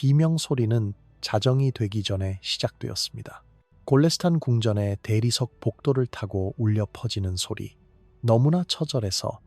비명 소리는 자정이 되기 전에 시작되었습니다. 골레스탄 궁전의 대리석 복도를 타고 울려 퍼지는 소리. 너무나 처절해서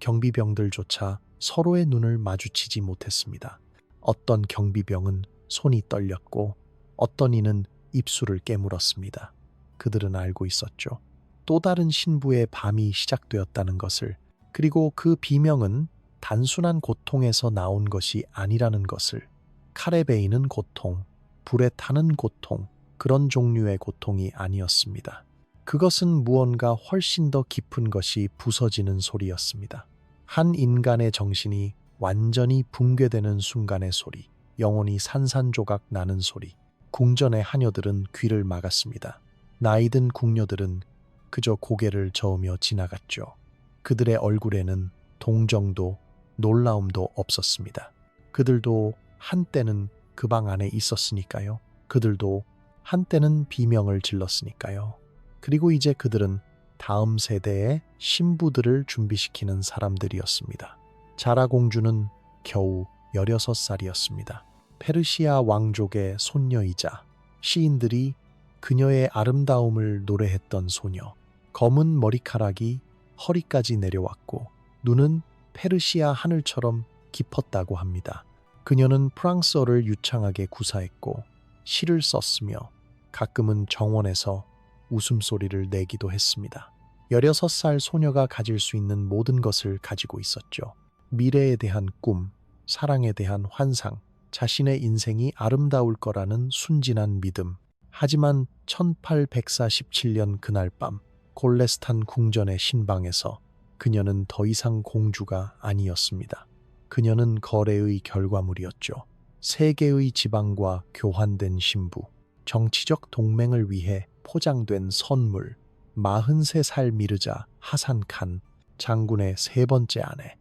경비병들조차 서로의 눈을 마주치지 못했습니다. 어떤 경비병은 손이 떨렸고 어떤 이는 입술을 깨물었습니다. 그들은 알고 있었죠. 또 다른 신부의 밤이 시작되었다는 것을, 그리고 그 비명은 단순한 고통에서 나온 것이 아니라는 것을. 칼에 베이는 고통, 불에 타는 고통, 그런 종류의 고통이 아니었습니다. 그것은 무언가 훨씬 더 깊은 것이 부서지는 소리였습니다. 한 인간의 정신이 완전히 붕괴되는 순간의 소리, 영혼이 산산조각 나는 소리. 궁전의 하녀들은 귀를 막았습니다. 나이든 궁녀들은 그저 고개를 저으며 지나갔죠. 그들의 얼굴에는 동정도 놀라움도 없었습니다. 그들도 한때는 그 방 안에 있었으니까요. 그들도 한때는 비명을 질렀으니까요. 그리고 이제 그들은 다음 세대의 신부들을 준비시키는 사람들이었습니다. 자라 공주는 겨우 16살이었습니다. 페르시아 왕족의 손녀이자 시인들이 그녀의 아름다움을 노래했던 소녀. 검은 머리카락이 허리까지 내려왔고 눈은 페르시아 하늘처럼 깊었다고 합니다. 그녀는 프랑스어를 유창하게 구사했고 시를 썼으며 가끔은 정원에서 웃음소리를 내기도 했습니다. 16살 소녀가 가질 수 있는 모든 것을 가지고 있었죠. 미래에 대한 꿈, 사랑에 대한 환상, 자신의 인생이 아름다울 거라는 순진한 믿음. 하지만 1847년 그날 밤 골레스탄 궁전의 신방에서 그녀는 더 이상 공주가 아니었습니다. 그녀는 거래의 결과물이었죠. 세 개의 지방과 교환된 신부, 정치적 동맹을 위해 포장된 선물, 43살 미르자 하산 칸 장군의 세 번째 아내,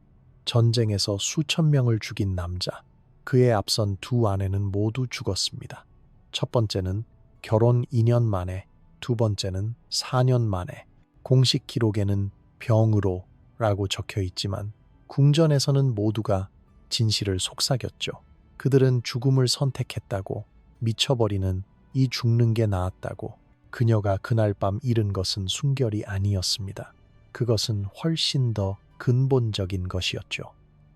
전쟁에서 수천 명을 죽인 남자. 그에 앞선 두 아내는 모두 죽었습니다. 첫 번째는 결혼 2년 만에, 두 번째는 4년 만에. 공식 기록에는 병으로 라고 적혀 있지만 궁전에서는 모두가 진실을 속삭였죠. 그들은 죽음을 선택했다고, 미쳐버리는 이 죽는 게 나았다고. 그녀가 그날 밤 잃은 것은 순결이 아니었습니다. 그것은 훨씬 더 근본적인 것이었죠.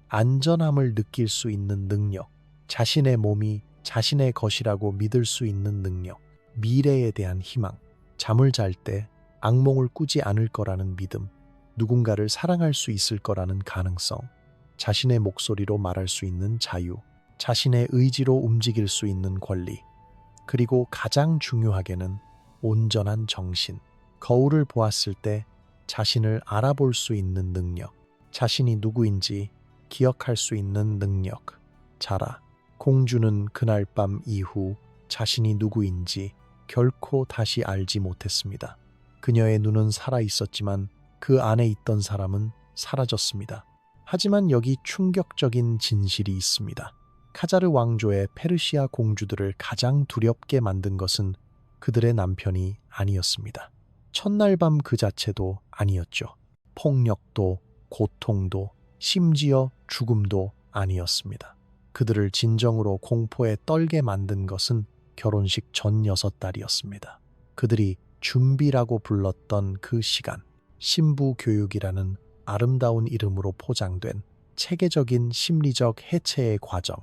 안전함을 느낄 수 있는 능력, 자신의 몸이 자신의 것이라고 믿을 수 있는 능력, 미래에 대한 희망, 잠을 잘 때 악몽을 꾸지 않을 거라는 믿음, 누군가를 사랑할 수 있을 거라는 가능성, 자신의 목소리로 말할 수 있는 자유, 자신의 의지로 움직일 수 있는 권리, 그리고 가장 중요하게는 온전한 정신. 거울을 보았을 때 자신을 알아볼 수 있는 능력, 자신이 누구인지 기억할 수 있는 능력. 자라, 공주는 그날 밤 이후 자신이 누구인지 결코 다시 알지 못했습니다. 그녀의 눈은 살아 있었지만 그 안에 있던 사람은 사라졌습니다. 하지만 여기 충격적인 진실이 있습니다. 카자르 왕조의 페르시아 공주들을 가장 두렵게 만든 것은 그들의 남편이 아니었습니다. 첫날 밤 그 자체도 아니었죠. 폭력도, 고통도, 심지어 죽음도 아니었습니다. 그들을 진정으로 공포에 떨게 만든 것은 결혼식 전 6달이었습니다. 그들이 준비라고 불렀던 그 시간, 신부 교육이라는 아름다운 이름으로 포장된 체계적인 심리적 해체의 과정,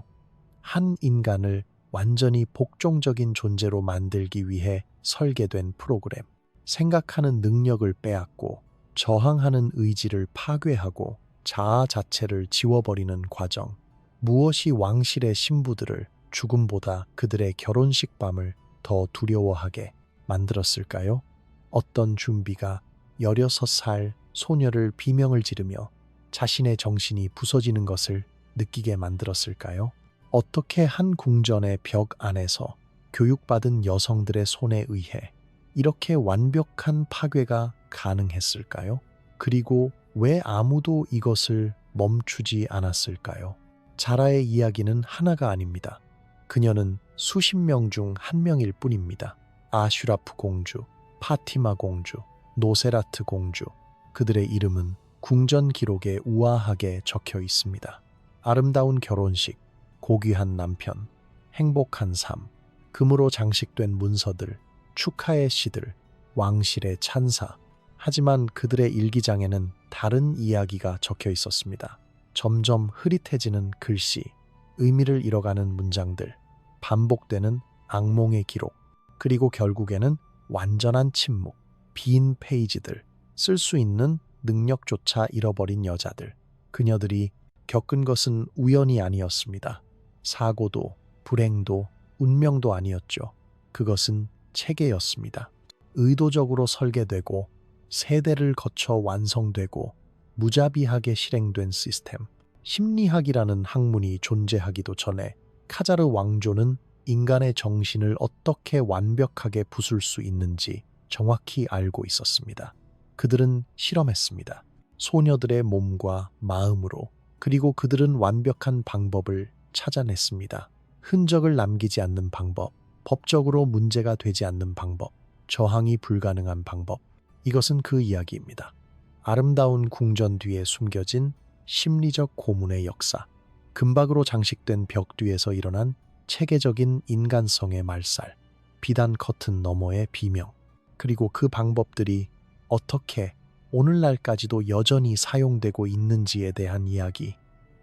한 인간을 완전히 복종적인 존재로 만들기 위해 설계된 프로그램, 생각하는 능력을 빼앗고 저항하는 의지를 파괴하고 자아 자체를 지워버리는 과정. 무엇이 왕실의 신부들을 죽음보다 그들의 결혼식 밤을 더 두려워하게 만들었을까요? 어떤 준비가 16살 소녀를 비명을 지르며 자신의 정신이 부서지는 것을 느끼게 만들었을까요? 어떻게 한 궁전의 벽 안에서 교육받은 여성들의 손에 의해 이렇게 완벽한 파괴가 가능했을까요? 그리고 왜 아무도 이것을 멈추지 않았을까요? 자라의 이야기는 하나가 아닙니다. 그녀는 수십 명 중 한 명일 뿐입니다. 아슈라프 공주, 파티마 공주, 노세라트 공주. 그들의 이름은 궁전 기록에 우아하게 적혀 있습니다. 아름다운 결혼식, 고귀한 남편, 행복한 삶, 금으로 장식된 문서들, 축하의 시들, 왕실의 찬사. 하지만 그들의 일기장에는 다른 이야기가 적혀 있었습니다. 점점 흐릿해지는 글씨, 의미를 잃어가는 문장들, 반복되는 악몽의 기록, 그리고 결국에는 완전한 침묵, 빈 페이지들, 쓸 수 있는 능력조차 잃어버린 여자들. 그녀들이 겪은 것은 우연이 아니었습니다. 사고도, 불행도, 운명도 아니었죠. 그것은 체계였습니다. 의도적으로 설계되고 세대를 거쳐 완성되고 무자비하게 실행된 시스템. 심리학이라는 학문이 존재하기도 전에 카자르 왕조는 인간의 정신을 어떻게 완벽하게 부술 수 있는지 정확히 알고 있었습니다. 그들은 실험했습니다. 소녀들의 몸과 마음으로. 그리고 그들은 완벽한 방법을 찾아냈습니다. 흔적을 남기지 않는 방법, 법적으로 문제가 되지 않는 방법, 저항이 불가능한 방법. 이것은 그 이야기입니다. 아름다운 궁전 뒤에 숨겨진 심리적 고문의 역사, 금박으로 장식된 벽 뒤에서 일어난 체계적인 인간성의 말살, 비단 커튼 너머의 비명, 그리고 그 방법들이 어떻게 오늘날까지도 여전히 사용되고 있는지에 대한 이야기.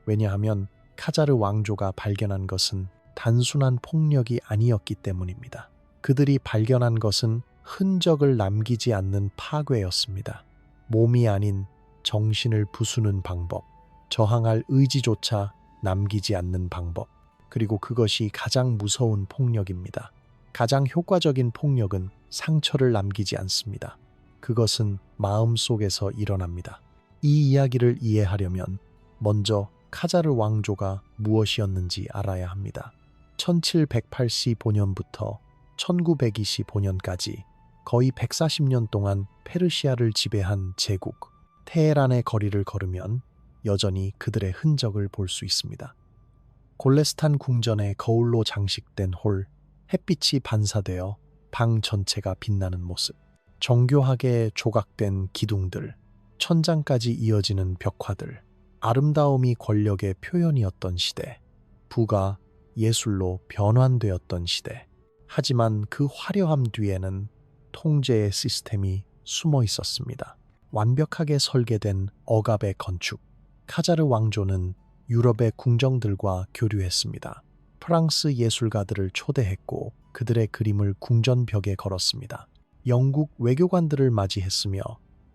왜냐하면 카자르 왕조가 발견한 것은 단순한 폭력이 아니었기 때문입니다. 그들이 발견한 것은 흔적을 남기지 않는 파괴였습니다. 몸이 아닌 정신을 부수는 방법, 저항할 의지조차 남기지 않는 방법, 그리고 그것이 가장 무서운 폭력입니다. 가장 효과적인 폭력은 상처를 남기지 않습니다. 그것은 마음속에서 일어납니다. 이 이야기를 이해하려면 먼저 카자르 왕조가 무엇이었는지 알아야 합니다. 1785년부터 1925년까지 거의 140년 동안 페르시아를 지배한 제국 테헤란의 거리를 걸으면 여전히 그들의 흔적을 볼 수 있습니다. 골레스탄 궁전의 거울로 장식된 홀, 햇빛이 반사되어 방 전체가 빛나는 모습, 정교하게 조각된 기둥들, 천장까지 이어지는 벽화들, 아름다움이 권력의 표현이었던 시대, 부가 예술로 변환되었던 시대. 하지만 그 화려함 뒤에는 통제의 시스템이 숨어 있었습니다. 완벽하게 설계된 억압의 건축. 카자르 왕조는 유럽의 궁정들과 교류했습니다. 프랑스 예술가들을 초대했고 그들의 그림을 궁전 벽에 걸었습니다. 영국 외교관들을 맞이했으며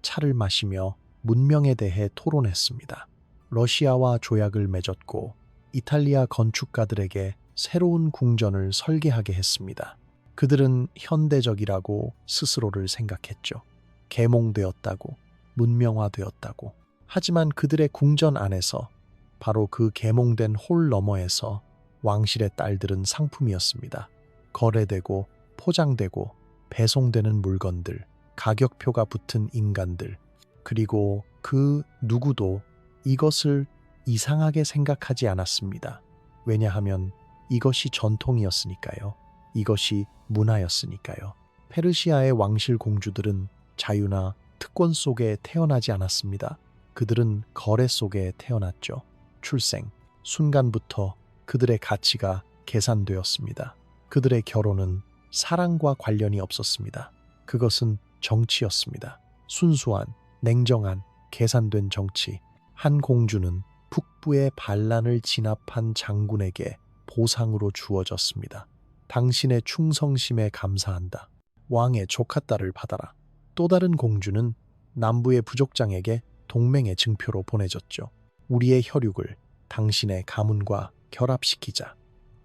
차를 마시며 문명에 대해 토론했습니다. 러시아와 조약을 맺었고 이탈리아 건축가들에게 새로운 궁전을 설계하게 했습니다. 그들은 현대적이라고 스스로를 생각했죠. 계몽되었다고, 문명화되었다고. 하지만 그들의 궁전 안에서, 바로 그 계몽된 홀 너머에서 왕실의 딸들은 상품이었습니다. 거래되고 포장되고 배송되는 물건들, 가격표가 붙은 인간들, 그리고 그 누구도 이것을 이상하게 생각하지 않았습니다. 왜냐하면 이것이 전통이었으니까요. 이것이 문화였으니까요. 페르시아의 왕실 공주들은 자유나 특권 속에 태어나지 않았습니다. 그들은 거래 속에 태어났죠. 출생, 순간부터 그들의 가치가 계산되었습니다. 그들의 결혼은 사랑과 관련이 없었습니다. 그것은 정치였습니다. 순수한, 냉정한, 계산된 정치. 한 공주는 북부의 반란을 진압한 장군에게 보상으로 주어졌습니다. 당신의 충성심에 감사한다. 왕의 조카딸을 받아라. 또 다른 공주는 남부의 부족장에게 동맹의 증표로 보내졌죠. 우리의 혈육을 당신의 가문과 결합시키자.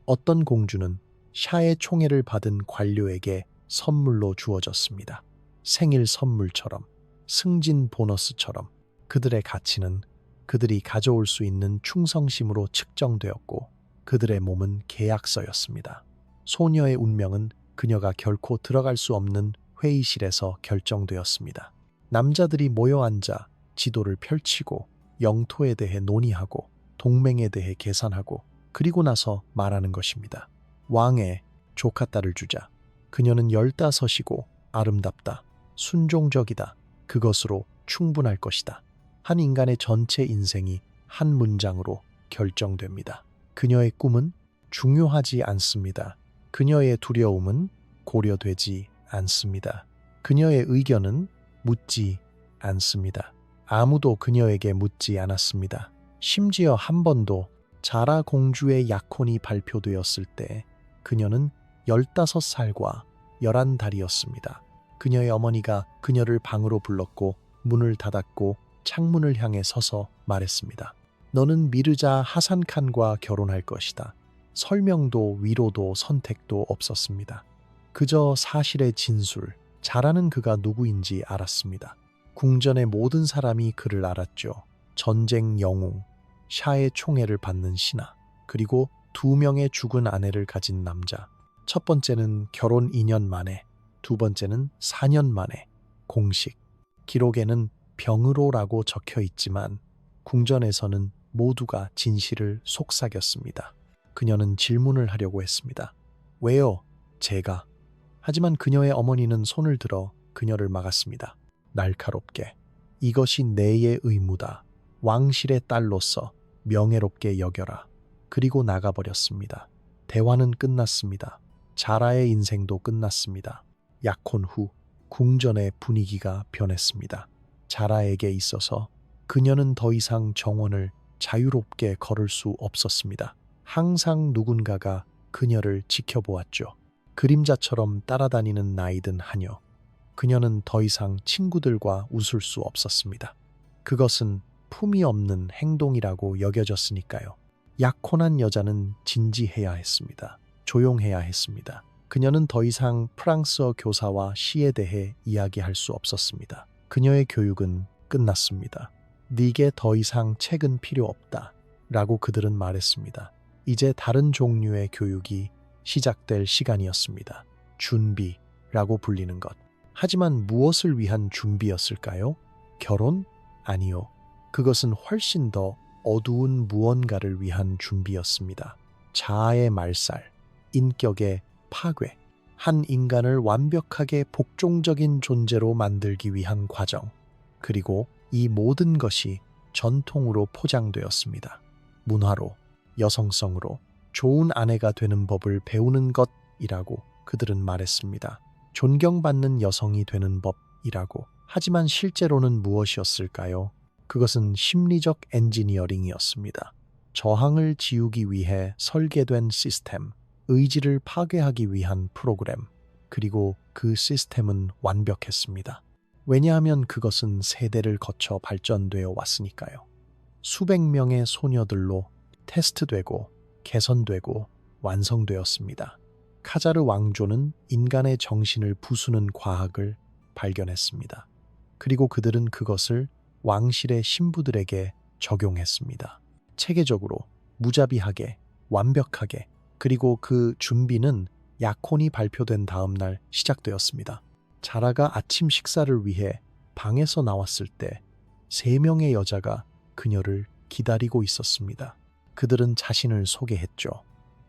어떤 공주는 샤의 총애를 받은 관료에게 선물로 주어졌습니다. 생일 선물처럼, 승진 보너스처럼. 그들의 가치는 그들이 가져올 수 있는 충성심으로 측정되었고 그들의 몸은 계약서였습니다. 소녀의 운명은 그녀가 결코 들어갈 수 없는 회의실에서 결정되었습니다. 남자들이 모여 앉아 지도를 펼치고 영토에 대해 논의하고 동맹에 대해 계산하고 그리고 나서 말하는 것입니다. 왕의 조카딸을 주자. 그녀는 15이고 아름답다. 순종적이다. 그것으로 충분할 것이다. 한 인간의 전체 인생이 한 문장으로 결정됩니다. 그녀의 꿈은 중요하지 않습니다. 그녀의 두려움은 고려되지 않습니다. 그녀의 의견은 묻지 않습니다. 아무도 그녀에게 묻지 않았습니다. 심지어 한 번도 자라 공주의 약혼이 발표되었을 때 그녀는 15살과 11달이었습니다. 그녀의 어머니가 그녀를 방으로 불렀고 문을 닫았고 창문을 향해 서서 말했습니다. 너는 미르자 하산칸과 결혼할 것이다. 설명도 위로도 선택도 없었습니다. 그저 사실의 진술, 자라는 그가 누구인지 알았습니다. 궁전의 모든 사람이 그를 알았죠. 전쟁 영웅, 샤의 총애를 받는 신하, 그리고 2명의 죽은 아내를 가진 남자. 첫 번째는 결혼 2년 만에, 두 번째는 4년 만에 공식. 기록에는 병으로라고 적혀 있지만 궁전에서는 모두가 진실을 속삭였습니다. 그녀는 질문을 하려고 했습니다. 왜요? 제가. 하지만 그녀의 어머니는 손을 들어 그녀를 막았습니다. 날카롭게. 이것이 내의 의무다. 왕실의 딸로서 명예롭게 여겨라. 그리고 나가버렸습니다. 대화는 끝났습니다. 자라의 인생도 끝났습니다. 약혼 후 궁전의 분위기가 변했습니다. 자라에게 있어서 그녀는 더 이상 정원을 자유롭게 걸을 수 없었습니다. 항상 누군가가 그녀를 지켜보았죠. 그림자처럼 따라다니는 나이든 하녀. 그녀는 더 이상 친구들과 웃을 수 없었습니다. 그것은 품이 없는 행동이라고 여겨졌으니까요. 약혼한 여자는 진지해야 했습니다. 조용해야 했습니다. 그녀는 더 이상 프랑스어 교사와 시에 대해 이야기할 수 없었습니다. 그녀의 교육은 끝났습니다. 네게 더 이상 책은 필요 없다. 라고 그들은 말했습니다. 이제 다른 종류의 교육이 시작될 시간이었습니다. 준비라고 불리는 것. 하지만 무엇을 위한 준비였을까요? 결혼? 아니요. 그것은 훨씬 더 어두운 무언가를 위한 준비였습니다. 자아의 말살, 인격의 파괴, 한 인간을 완벽하게 복종적인 존재로 만들기 위한 과정. 그리고 이 모든 것이 전통으로 포장되었습니다. 문화로, 여성성으로, 좋은 아내가 되는 법을 배우는 것이라고 그들은 말했습니다. 존경받는 여성이 되는 법이라고. 하지만 실제로는 무엇이었을까요? 그것은 심리적 엔지니어링이었습니다. 저항을 지우기 위해 설계된 시스템, 의지를 파괴하기 위한 프로그램, 그리고 그 시스템은 완벽했습니다. 왜냐하면 그것은 세대를 거쳐 발전되어 왔으니까요. 수백 명의 소녀들로 테스트되고 개선되고 완성되었습니다. 카자르 왕조는 인간의 정신을 부수는 과학을 발견했습니다. 그리고 그들은 그것을 왕실의 신부들에게 적용했습니다. 체계적으로, 무자비하게, 완벽하게. 그리고 그 준비는 약혼이 발표된 다음 날 시작되었습니다. 자라가 아침 식사를 위해 방에서 나왔을 때 3명의 여자가 그녀를 기다리고 있었습니다. 그들은 자신을 소개했죠.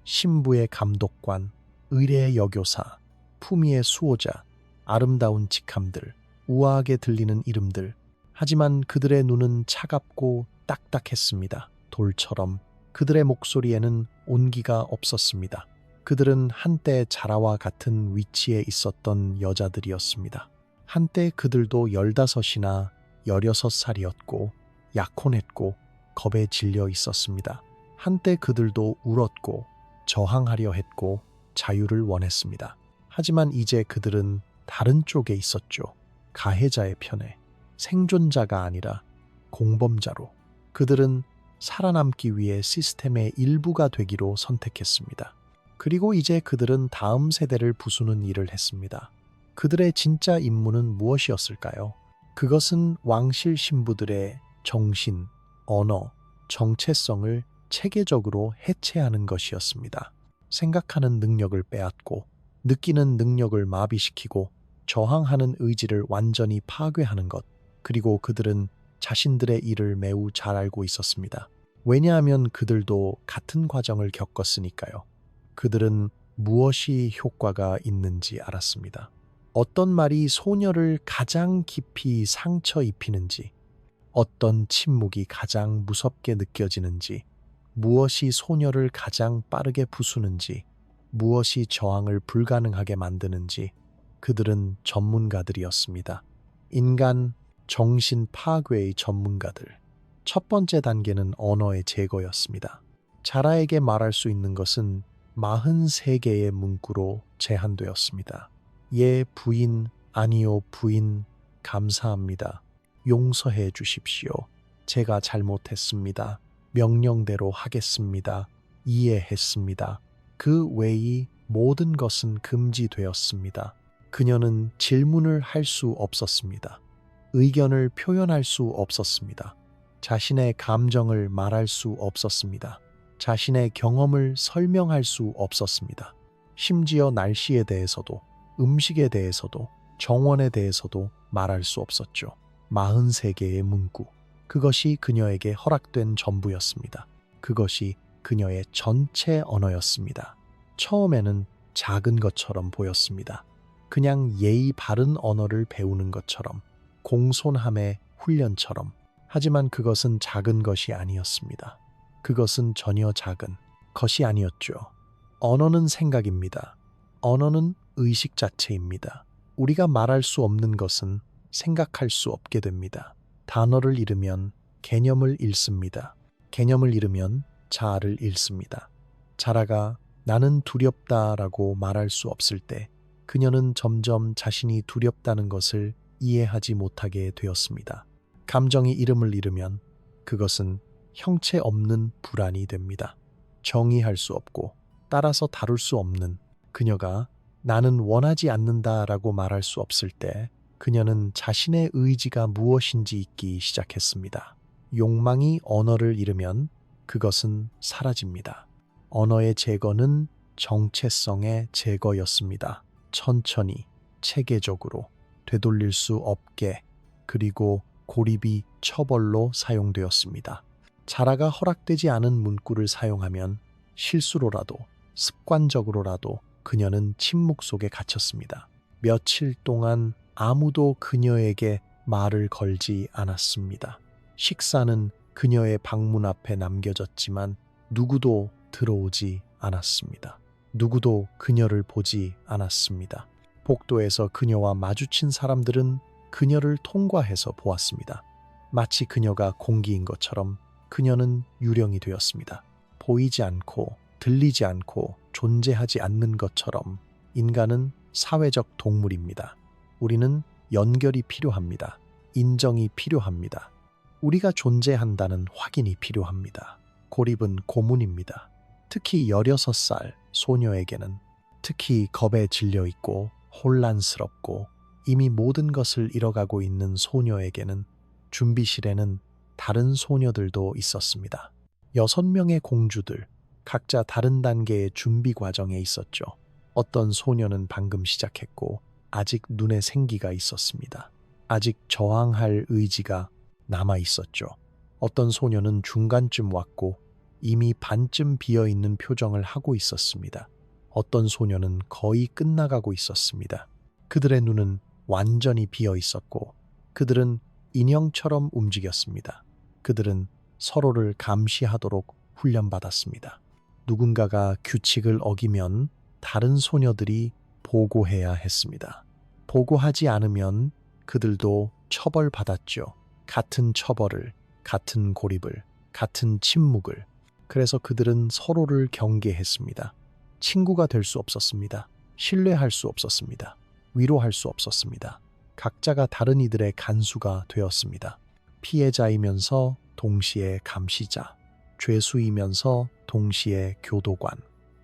신부의 감독관, 의례의 여교사, 품위의 수호자, 아름다운 직함들, 우아하게 들리는 이름들. 하지만 그들의 눈은 차갑고 딱딱했습니다. 돌처럼. 그들의 목소리에는 온기가 없었습니다. 그들은 한때 자라와 같은 위치에 있었던 여자들이었습니다. 한때 그들도 15이나 16살이었고 약혼했고 겁에 질려 있었습니다. 한때 그들도 울었고 저항하려 했고 자유를 원했습니다. 하지만 이제 그들은 다른 쪽에 있었죠. 가해자의 편에. 생존자가 아니라 공범자로. 그들은 살아남기 위해 시스템의 일부가 되기로 선택했습니다. 그리고 이제 그들은 다음 세대를 부수는 일을 했습니다. 그들의 진짜 임무는 무엇이었을까요? 그것은 왕실 신부들의 정신, 언어, 정체성을 체계적으로 해체하는 것이었습니다. 생각하는 능력을 빼앗고, 느끼는 능력을 마비시키고, 저항하는 의지를 완전히 파괴하는 것. 그리고 그들은 자신들의 일을 매우 잘 알고 있었습니다. 왜냐하면 그들도 같은 과정을 겪었으니까요. 그들은 무엇이 효과가 있는지 알았습니다. 어떤 말이 소녀를 가장 깊이 상처 입히는지, 어떤 침묵이 가장 무섭게 느껴지는지, 무엇이 소녀를 가장 빠르게 부수는지, 무엇이 저항을 불가능하게 만드는지 그들은 전문가들이었습니다. 인간 정신 파괴의 전문가들. 첫 번째 단계는 언어의 제거였습니다. 자라에게 말할 수 있는 것은 43개의 문구로 제한되었습니다. 예, 부인, 아니요, 부인, 감사합니다. 용서해 주십시오. 제가 잘못했습니다. 명령대로 하겠습니다. 이해했습니다. 그 외의 모든 것은 금지되었습니다. 그녀는 질문을 할 수 없었습니다. 의견을 표현할 수 없었습니다. 자신의 감정을 말할 수 없었습니다. 자신의 경험을 설명할 수 없었습니다. 심지어 날씨에 대해서도, 음식에 대해서도, 정원에 대해서도 말할 수 없었죠. 43개의 문구. 그것이 그녀에게 허락된 전부였습니다. 그것이 그녀의 전체 언어였습니다. 처음에는 작은 것처럼 보였습니다. 그냥 예의 바른 언어를 배우는 것처럼, 공손함의 훈련처럼. 하지만 그것은 작은 것이 아니었습니다. 그것은 전혀 작은 것이 아니었죠. 언어는 생각입니다. 언어는 의식 자체입니다. 우리가 말할 수 없는 것은 생각할 수 없게 됩니다. 단어를 잃으면 개념을 잃습니다. 개념을 잃으면 자아를 잃습니다. 자라가 나는 두렵다라고 말할 수 없을 때 그녀는 점점 자신이 두렵다는 것을 이해하지 못하게 되었습니다. 감정이 이름을 잃으면 그것은 형체 없는 불안이 됩니다. 정의할 수 없고 따라서 다룰 수 없는 그녀가 나는 원하지 않는다라고 말할 수 없을 때 그녀는 자신의 의지가 무엇인지 잊기 시작했습니다. 욕망이 언어를 잃으면 그것은 사라집니다. 언어의 제거는 정체성의 제거였습니다. 천천히, 체계적으로, 되돌릴 수 없게, 그리고 고립이 처벌로 사용되었습니다. 자라가 허락되지 않은 문구를 사용하면 실수로라도, 습관적으로라도 그녀는 침묵 속에 갇혔습니다. 며칠 동안 아무도 그녀에게 말을 걸지 않았습니다. 식사는 그녀의 방문 앞에 남겨졌지만 누구도 들어오지 않았습니다. 누구도 그녀를 보지 않았습니다. 복도에서 그녀와 마주친 사람들은 그녀를 통과해서 보았습니다. 마치 그녀가 공기인 것처럼 그녀는 유령이 되었습니다. 보이지 않고 들리지 않고 존재하지 않는 것처럼 인간은 사회적 동물입니다. 우리는 연결이 필요합니다. 인정이 필요합니다. 우리가 존재한다는 확인이 필요합니다. 고립은 고문입니다. 특히 16살 소녀에게는, 특히 겁에 질려 있고 혼란스럽고 이미 모든 것을 잃어가고 있는 소녀에게는 준비실에는 다른 소녀들도 있었습니다. 6명의 공주들, 각자 다른 단계의 준비 과정에 있었죠. 어떤 소녀는 방금 시작했고 아직 눈에 생기가 있었습니다. 아직 저항할 의지가 남아 있었죠. 어떤 소녀는 중간쯤 왔고 이미 반쯤 비어있는 표정을 하고 있었습니다. 어떤 소녀는 거의 끝나가고 있었습니다. 그들의 눈은 완전히 비어 있었고 그들은 인형처럼 움직였습니다. 그들은 서로를 감시하도록 훈련받았습니다. 누군가가 규칙을 어기면 다른 소녀들이 보고해야 했습니다. 보고하지 않으면 그들도 처벌받았죠. 같은 처벌을, 같은 고립을, 같은 침묵을. 그래서 그들은 서로를 경계했습니다. 친구가 될 수 없었습니다. 신뢰할 수 없었습니다. 위로할 수 없었습니다. 각자가 다른 이들의 간수가 되었습니다. 피해자이면서 동시에 감시자, 죄수이면서 동시에 교도관.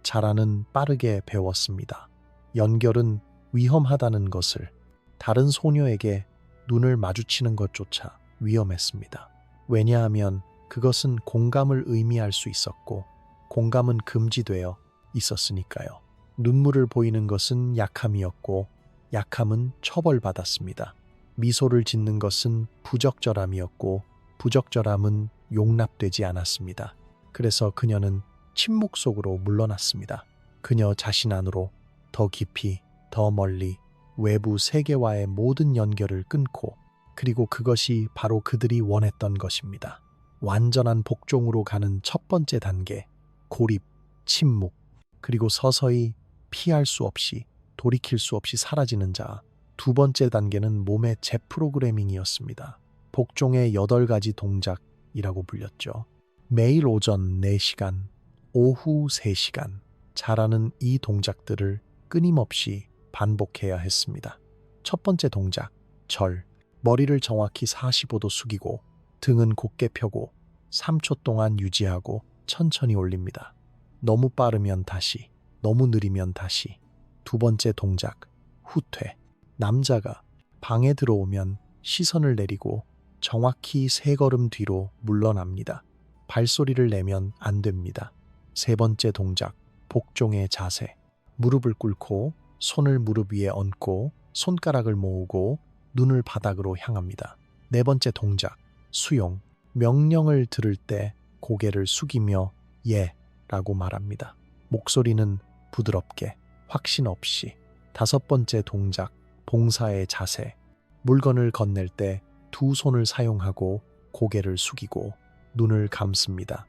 자라는 빠르게 배웠습니다. 연결은 위험하다는 것을. 다른 소녀에게 눈을 마주치는 것조차 위험했습니다. 왜냐하면 그것은 공감을 의미할 수 있었고 공감은 금지되어 있었으니까요. 눈물을 보이는 것은 약함이었고 약함은 처벌받았습니다. 미소를 짓는 것은 부적절함이었고 부적절함은 용납되지 않았습니다. 그래서 그녀는 침묵 속으로 물러났습니다. 그녀 자신 안으로 더 깊이, 더 멀리 외부 세계와의 모든 연결을 끊고 그리고 그것이 바로 그들이 원했던 것입니다. 완전한 복종으로 가는 첫 번째 단계, 고립, 침묵, 그리고 서서히 피할 수 없이, 돌이킬 수 없이 사라지는 자. 두 번째 단계는 몸의 재프로그래밍이었습니다. 복종의 8가지 동작이라고 불렸죠. 매일 오전 4시간, 오후 3시간, 잘하는 이 동작들을 끊임없이 반복해야 했습니다. 첫 번째 동작, 절. 머리를 정확히 45도 숙이고 등은 곧게 펴고 3초 동안 유지하고 천천히 올립니다. 너무 빠르면 다시, 너무 느리면 다시. 두 번째 동작, 후퇴. 남자가 방에 들어오면 시선을 내리고 정확히 3걸음 뒤로 물러납니다. 발소리를 내면 안 됩니다. 세 번째 동작, 복종의 자세. 무릎을 꿇고 손을 무릎 위에 얹고 손가락을 모으고 눈을 바닥으로 향합니다. 네 번째 동작, 수용. 명령을 들을 때 고개를 숙이며 예 라고 말합니다. 목소리는 부드럽게, 확신 없이. 다섯 번째 동작, 봉사의 자세. 물건을 건넬 때 두 손을 사용하고 고개를 숙이고 눈을 감습니다.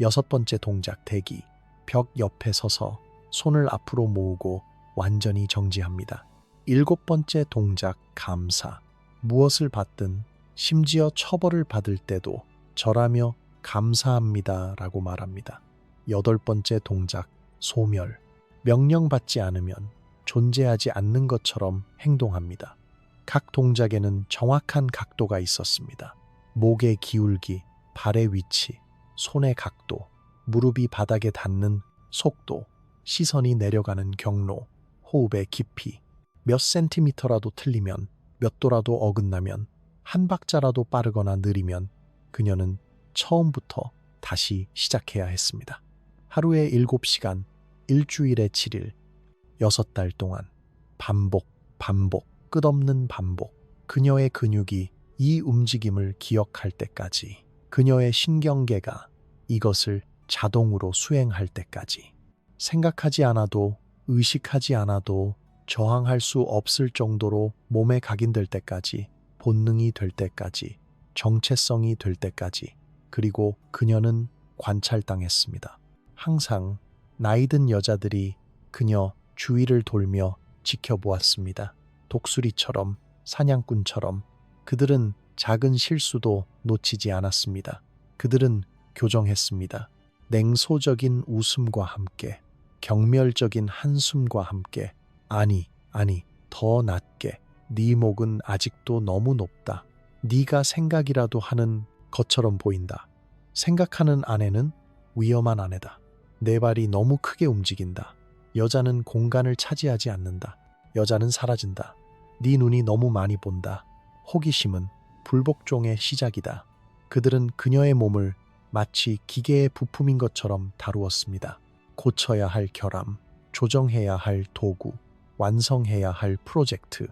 여섯 번째 동작, 대기. 벽 옆에 서서 손을 앞으로 모으고 완전히 정지합니다. 일곱 번째 동작, 감사. 무엇을 받든 심지어 처벌을 받을 때도 절하며 감사합니다 라고 말합니다. 여덟 번째 동작, 소멸. 명령받지 않으면 존재하지 않는 것처럼 행동합니다. 각 동작에는 정확한 각도가 있었습니다. 목의 기울기, 발의 위치, 손의 각도, 무릎이 바닥에 닿는 속도, 시선이 내려가는 경로, 호흡의 깊이. 몇 센티미터라도 틀리면, 몇 도라도 어긋나면, 한 박자라도 빠르거나 느리면 그녀는 처음부터 다시 시작해야 했습니다. 하루에 7시간, 일주일에 7일, 6달 동안 반복, 끝없는 반복. 그녀의 근육이 이 움직임을 기억할 때까지, 그녀의 신경계가 이것을 자동으로 수행할 때까지, 생각하지 않아도, 의식하지 않아도 저항할 수 없을 정도로 몸에 각인될 때까지, 본능이 될 때까지, 정체성이 될 때까지. 그리고 그녀는 관찰당했습니다. 항상 나이든 여자들이 그녀 주위를 돌며 지켜보았습니다. 독수리처럼, 사냥꾼처럼. 그들은 작은 실수도 놓치지 않았습니다. 그들은 교정했습니다. 냉소적인 웃음과 함께, 경멸적인 한숨과 함께. 아니, 더 낮게. 네 목은 아직도 너무 높다. 네가 생각이라도 하는 것처럼 보인다. 생각하는 아내는 위험한 아내다. 내 발이 너무 크게 움직인다. 여자는 공간을 차지하지 않는다. 여자는 사라진다. 네 눈이 너무 많이 본다. 호기심은 불복종의 시작이다. 그들은 그녀의 몸을 마치 기계의 부품인 것처럼 다루었습니다. 고쳐야 할 결함, 조정해야 할 도구, 완성해야 할 프로젝트.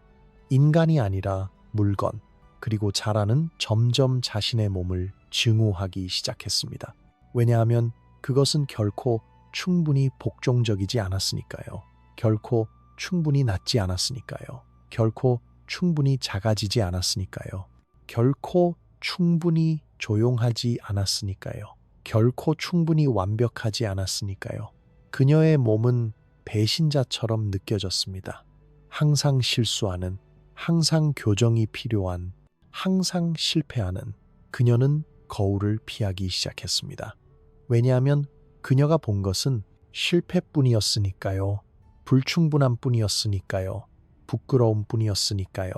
인간이 아니라 물건. 그리고 자라는 점점 자신의 몸을 증오하기 시작했습니다. 왜냐하면 그것은 결코 충분히 복종적이지 않았으니까요. 결코 충분히 낫지 않았으니까요. 결코 충분히 작아지지 않았으니까요. 결코 충분히 조용하지 않았으니까요. 결코 충분히 완벽하지 않았으니까요. 그녀의 몸은 배신자처럼 느껴졌습니다. 항상 실수하는, 항상 교정이 필요한, 항상 실패하는. 그녀는 거울을 피하기 시작했습니다. 왜냐하면 그녀가 본 것은 실패뿐이었으니까요. 불충분함 뿐이었으니까요. 부끄러움 뿐이었으니까요.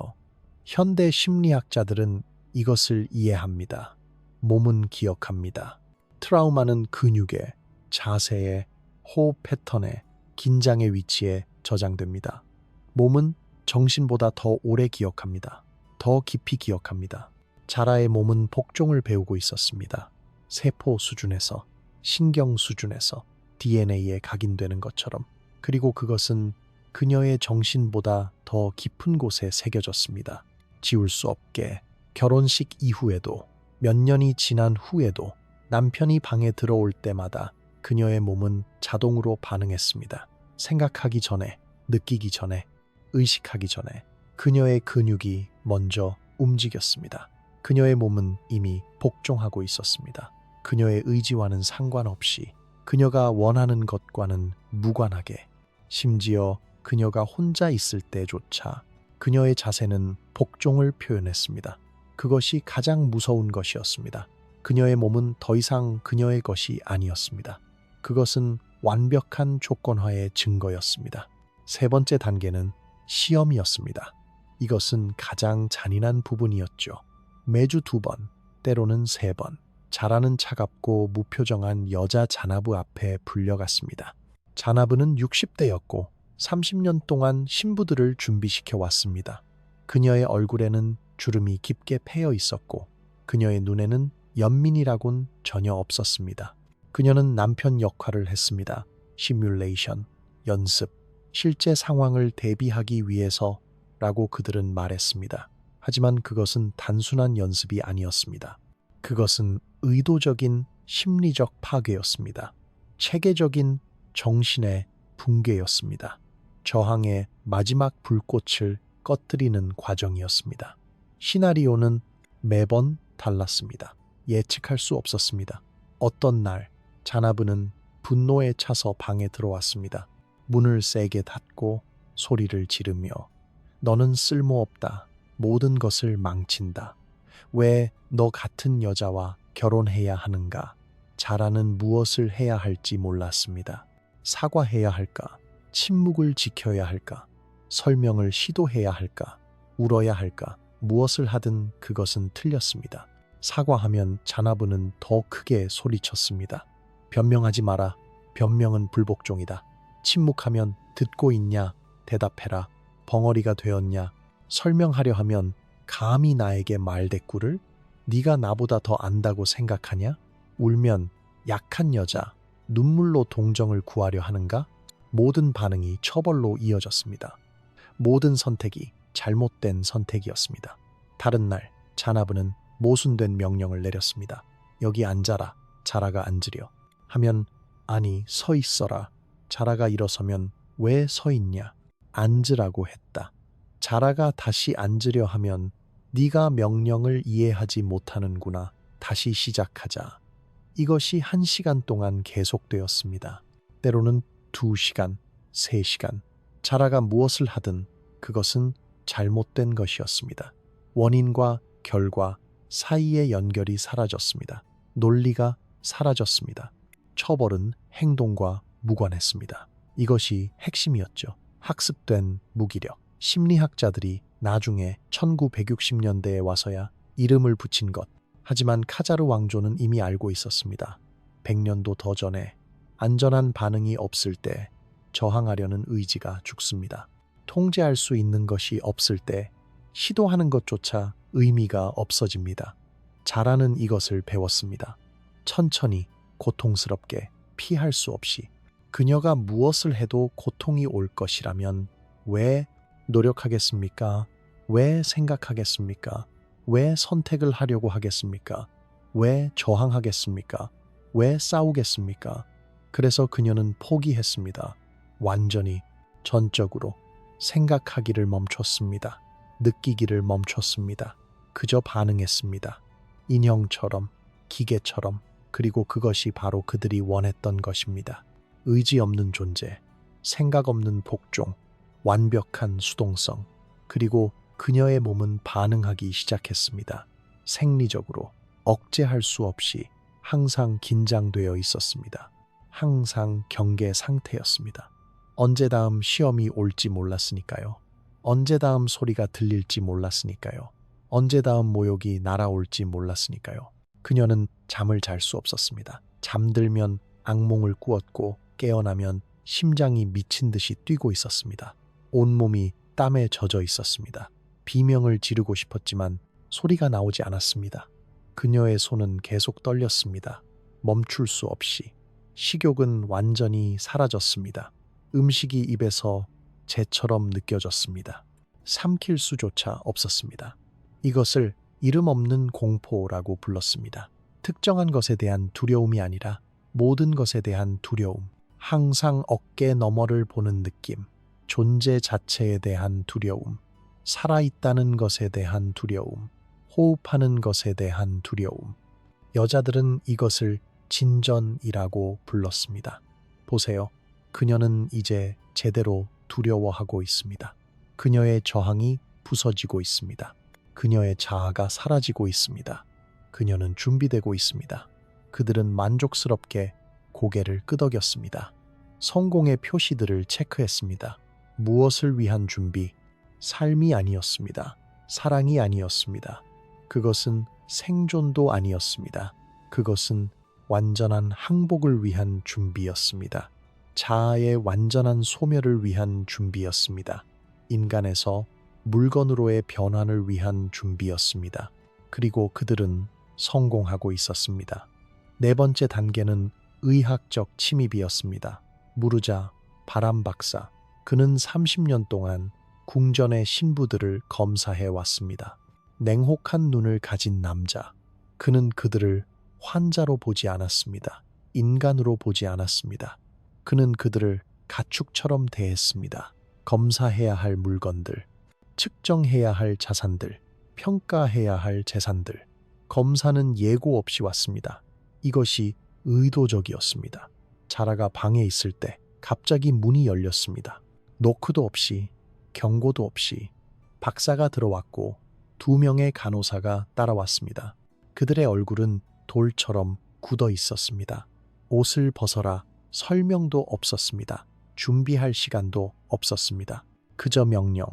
현대 심리학자들은 이것을 이해합니다. 몸은 기억합니다. 트라우마는 근육에, 자세에, 호흡 패턴에, 긴장의 위치에 저장됩니다. 몸은 정신보다 더 오래 기억합니다. 더 깊이 기억합니다. 자라의 몸은 복종을 배우고 있었습니다. 세포 수준에서, 신경 수준에서 DNA에 각인되는 것처럼. 그리고 그것은 그녀의 정신보다 더 깊은 곳에 새겨졌습니다. 지울 수 없게. 결혼식 이후에도, 몇 년이 지난 후에도 남편이 방에 들어올 때마다 그녀의 몸은 자동으로 반응했습니다. 생각하기 전에, 느끼기 전에, 의식하기 전에 그녀의 근육이 먼저 움직였습니다. 그녀의 몸은 이미 복종하고 있었습니다. 그녀의 의지와는 상관없이, 그녀가 원하는 것과는 무관하게, 심지어 그녀가 혼자 있을 때조차 그녀의 자세는 복종을 표현했습니다. 그것이 가장 무서운 것이었습니다. 그녀의 몸은 더 이상 그녀의 것이 아니었습니다. 그것은 완벽한 조건화의 증거였습니다. 세 번째 단계는 시험이었습니다. 이것은 가장 잔인한 부분이었죠. 매주 2번, 때로는 3번, 자라는 차갑고 무표정한 여자 자나부 앞에 불려갔습니다. 자나부는 60대였고 30년 동안 신부들을 준비시켜 왔습니다. 그녀의 얼굴에는 주름이 깊게 패여 있었고 그녀의 눈에는 연민이라곤 전혀 없었습니다. 그녀는 남편 역할을 했습니다. 시뮬레이션, 연습, 실제 상황을 대비하기 위해서라고 그들은 말했습니다. 하지만 그것은 단순한 연습이 아니었습니다. 그것은 의도적인 심리적 파괴였습니다. 체계적인 정신의 붕괴였습니다. 저항의 마지막 불꽃을 꺼뜨리는 과정이었습니다. 시나리오는 매번 달랐습니다. 예측할 수 없었습니다. 어떤 날 자나부는 분노에 차서 방에 들어왔습니다. 문을 세게 닫고 소리를 지르며 너는 쓸모없다. 모든 것을 망친다. 왜 너 같은 여자와 결혼해야 하는가? 자라는 무엇을 해야 할지 몰랐습니다. 사과해야 할까? 침묵을 지켜야 할까? 설명을 시도해야 할까? 울어야 할까? 무엇을 하든 그것은 틀렸습니다. 사과하면 자나부는 더 크게 소리쳤습니다. 변명하지 마라. 변명은 불복종이다. 침묵하면 듣고 있냐? 대답해라. 벙어리가 되었냐? 설명하려 하면 감히 나에게 말대꾸를? 네가 나보다 더 안다고 생각하냐? 울면 약한 여자, 눈물로 동정을 구하려 하는가? 모든 반응이 처벌로 이어졌습니다. 모든 선택이 잘못된 선택이었습니다. 다른 날 자나부는 모순된 명령을 내렸습니다. 여기 앉아라. 자라가 앉으려. 하면 아니 서 있어라. 자라가 일어서면 왜 서 있냐? 앉으라고 했다. 자라가 다시 앉으려 하면 네가 명령을 이해하지 못하는구나. 다시 시작하자. 이것이 1시간 동안 계속되었습니다. 때로는 2시간, 3시간. 자라가 무엇을 하든 그것은 잘못된 것이었습니다. 원인과 결과 사이의 연결이 사라졌습니다. 논리가 사라졌습니다. 처벌은 행동과 무관했습니다. 이것이 핵심이었죠. 학습된 무기력. 심리학자들이 나중에 1960년대에 와서야 이름을 붙인 것. 하지만 카자르 왕조는 이미 알고 있었습니다. 100년도 더 전에 안전한 반응이 없을 때 저항하려는 의지가 죽습니다. 통제할 수 있는 것이 없을 때 시도하는 것조차 의미가 없어집니다. 자라는 이것을 배웠습니다. 천천히, 고통스럽게, 피할 수 없이. 그녀가 무엇을 해도 고통이 올 것이라면 왜 노력하겠습니까? 왜 생각하겠습니까? 왜 선택을 하려고 하겠습니까? 왜 저항하겠습니까? 왜 싸우겠습니까? 그래서 그녀는 포기했습니다. 완전히, 전적으로 생각하기를 멈췄습니다. 느끼기를 멈췄습니다. 그저 반응했습니다. 인형처럼, 기계처럼. 그리고 그것이 바로 그들이 원했던 것입니다. 의지 없는 존재, 생각 없는 복종, 완벽한 수동성. 그리고 그녀의 몸은 반응하기 시작했습니다. 생리적으로, 억제할 수 없이 항상 긴장되어 있었습니다. 항상 경계 상태였습니다. 언제 다음 시험이 올지 몰랐으니까요. 언제 다음 소리가 들릴지 몰랐으니까요. 언제 다음 모욕이 날아올지 몰랐으니까요. 그녀는 잠을 잘 수 없었습니다. 잠들면 악몽을 꾸었고 깨어나면 심장이 미친 듯이 뛰고 있었습니다. 온몸이 땀에 젖어 있었습니다. 비명을 지르고 싶었지만 소리가 나오지 않았습니다. 그녀의 손은 계속 떨렸습니다. 멈출 수 없이. 식욕은 완전히 사라졌습니다. 음식이 입에서 재처럼 느껴졌습니다. 삼킬 수조차 없었습니다. 이것을 이름 없는 공포라고 불렀습니다. 특정한 것에 대한 두려움이 아니라 모든 것에 대한 두려움. 항상 어깨 너머를 보는 느낌. 존재 자체에 대한 두려움. 살아있다는 것에 대한 두려움. 호흡하는 것에 대한 두려움. 여자들은 이것을 진전이라고 불렀습니다. 보세요. 그녀는 이제 제대로 두려워하고 있습니다. 그녀의 저항이 부서지고 있습니다. 그녀의 자아가 사라지고 있습니다. 그녀는 준비되고 있습니다. 그들은 만족스럽게 고개를 끄덕였습니다. 성공의 표시들을 체크했습니다. 무엇을 위한 준비? 삶이 아니었습니다. 사랑이 아니었습니다. 그것은 생존도 아니었습니다. 그것은 완전한 항복을 위한 준비였습니다. 자아의 완전한 소멸을 위한 준비였습니다. 인간에서 물건으로의 변환을 위한 준비였습니다. 그리고 그들은 성공하고 있었습니다. 네 번째 단계는 의학적 침입이었습니다. 무르자 바람 박사. 그는 30년 동안 궁전의 신부들을 검사해 왔습니다. 냉혹한 눈을 가진 남자. 그는 그들을 환자로 보지 않았습니다. 인간으로 보지 않았습니다. 그는 그들을 가축처럼 대했습니다. 검사해야 할 물건들, 측정해야 할 자산들, 평가해야 할 재산들. 검사는 예고 없이 왔습니다. 이것이 의도적이었습니다. 자라가 방에 있을 때 갑자기 문이 열렸습니다. 노크도 없이, 경고도 없이 박사가 들어왔고 2명의 간호사가 따라왔습니다. 그들의 얼굴은 돌처럼 굳어 있었습니다. 옷을 벗어라 설명도 없었습니다. 준비할 시간도 없었습니다. 그저 명령,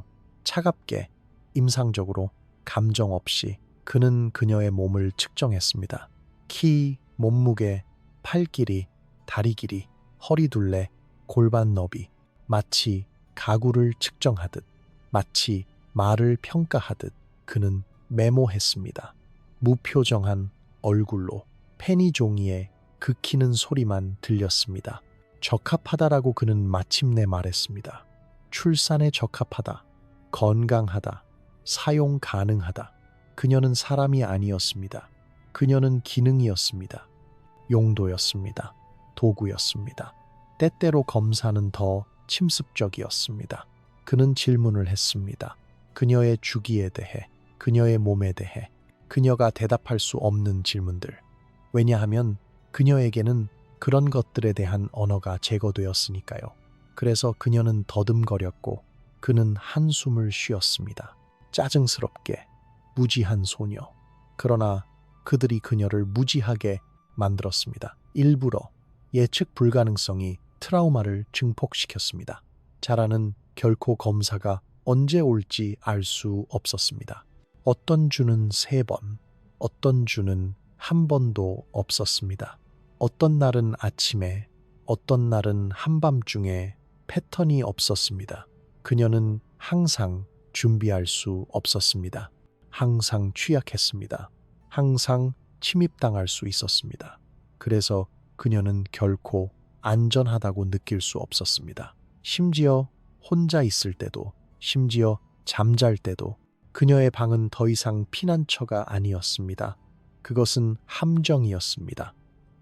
차갑게, 임상적으로, 감정 없이 그는 그녀의 몸을 측정했습니다. 키, 몸무게, 팔 길이, 다리 길이, 허리 둘레, 골반 너비, 마치 가구를 측정하듯, 마치 말을 평가하듯 그는 메모했습니다. 무표정한 얼굴로 페니 종이에 긁히는 소리만 들렸습니다. 적합하다라고 그는 마침내 말했습니다. 출산에 적합하다, 건강하다, 사용 가능하다. 그녀는 사람이 아니었습니다. 그녀는 기능이었습니다. 용도였습니다. 도구였습니다. 때때로 검사는 더 침습적이었습니다. 그는 질문을 했습니다. 그녀의 주기에 대해, 그녀의 몸에 대해, 그녀가 대답할 수 없는 질문들. 왜냐하면 그녀에게는 그런 것들에 대한 언어가 제거되었으니까요. 그래서 그녀는 더듬거렸고 그는 한숨을 쉬었습니다. 짜증스럽게, 무지한 소녀. 그러나 그들이 그녀를 무지하게 만들었습니다. 일부러 예측 불가능성이 트라우마를 증폭시켰습니다. 자라는 결코 검사가 언제 올지 알 수 없었습니다. 어떤 주는 3번, 어떤 주는 한 번도 없었습니다. 어떤 날은 아침에, 어떤 날은 한밤중에 패턴이 없었습니다. 그녀는 항상 준비할 수 없었습니다. 항상 취약했습니다. 항상 침입당할 수 있었습니다. 그래서 그녀는 결코 안전하다고 느낄 수 없었습니다. 심지어 혼자 있을 때도, 심지어 잠잘 때도 그녀의 방은 더 이상 피난처가 아니었습니다. 그것은 함정이었습니다.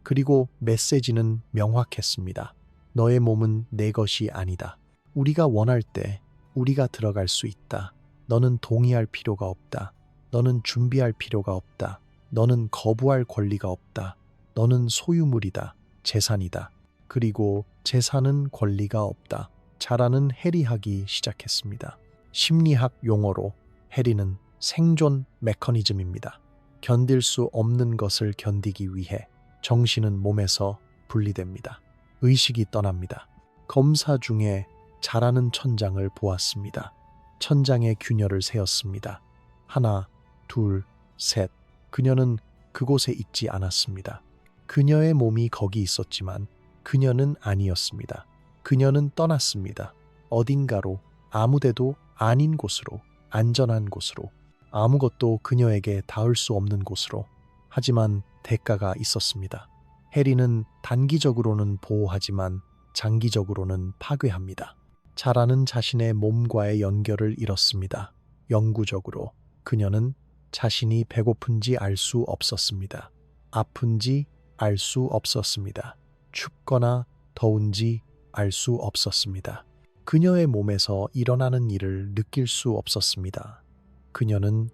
그리고 메시지는 명확했습니다. 너의 몸은 내 것이 아니다. 우리가 원할 때 우리가 들어갈 수 있다. 너는 동의할 필요가 없다. 너는 준비할 필요가 없다. 너는 거부할 권리가 없다. 너는 소유물이다. 재산이다. 그리고 재산은 권리가 없다. 자라는 해리하기 시작했습니다. 심리학 용어로 해리는 생존 메커니즘입니다. 견딜 수 없는 것을 견디기 위해 정신은 몸에서 분리됩니다. 의식이 떠납니다. 검사 중에 자라는 천장을 보았습니다. 천장에 균열을 세었습니다. 하나, 둘, 셋. 그녀는 그곳에 있지 않았습니다. 그녀의 몸이 거기 있었지만 그녀는 아니었습니다. 그녀는 떠났습니다. 어딘가로, 아무데도 아닌 곳으로, 안전한 곳으로, 아무것도 그녀에게 닿을 수 없는 곳으로. 하지만 대가가 있었습니다. 해리는 단기적으로는 보호하지만 장기적으로는 파괴합니다. 자라는 자신의 몸과의 연결을 잃었습니다. 영구적으로 그녀는 자신이 배고픈지 알 수 없었습니다. 아픈지 알 수 없었습니다. 춥거나 더운지 알 수 없었습니다. 그녀의 몸에서 일어나는 일을 느낄 수 없었습니다. 그녀는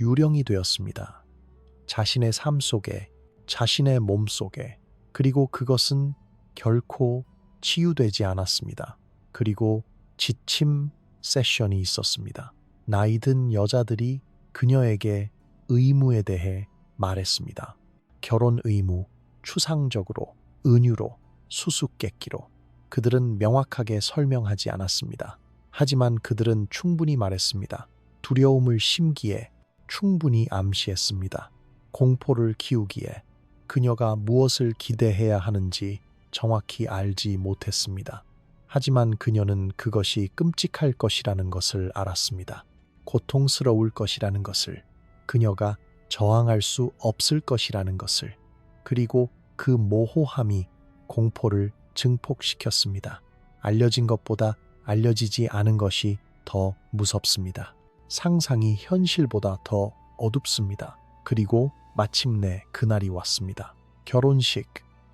유령이 되었습니다. 자신의 삶 속에, 자신의 몸 속에, 그리고 그것은 결코 치유되지 않았습니다. 그리고 지침 세션이 있었습니다. 나이든 여자들이 그녀에게 의무에 대해 말했습니다. 결혼 의무, 추상적으로, 은유로, 수수께끼로. 그들은 명확하게 설명하지 않았습니다. 하지만 그들은 충분히 말했습니다. 두려움을 심기에 충분히 암시했습니다. 공포를 키우기에 그녀가 무엇을 기대해야 하는지 정확히 알지 못했습니다. 하지만 그녀는 그것이 끔찍할 것이라는 것을 알았습니다. 고통스러울 것이라는 것을, 그녀가 저항할 수 없을 것이라는 것을, 그리고 그 모호함이 공포를 증폭시켰습니다. 알려진 것보다 알려지지 않은 것이 더 무섭습니다. 상상이 현실보다 더 어둡습니다. 그리고 마침내 그날이 왔습니다. 결혼식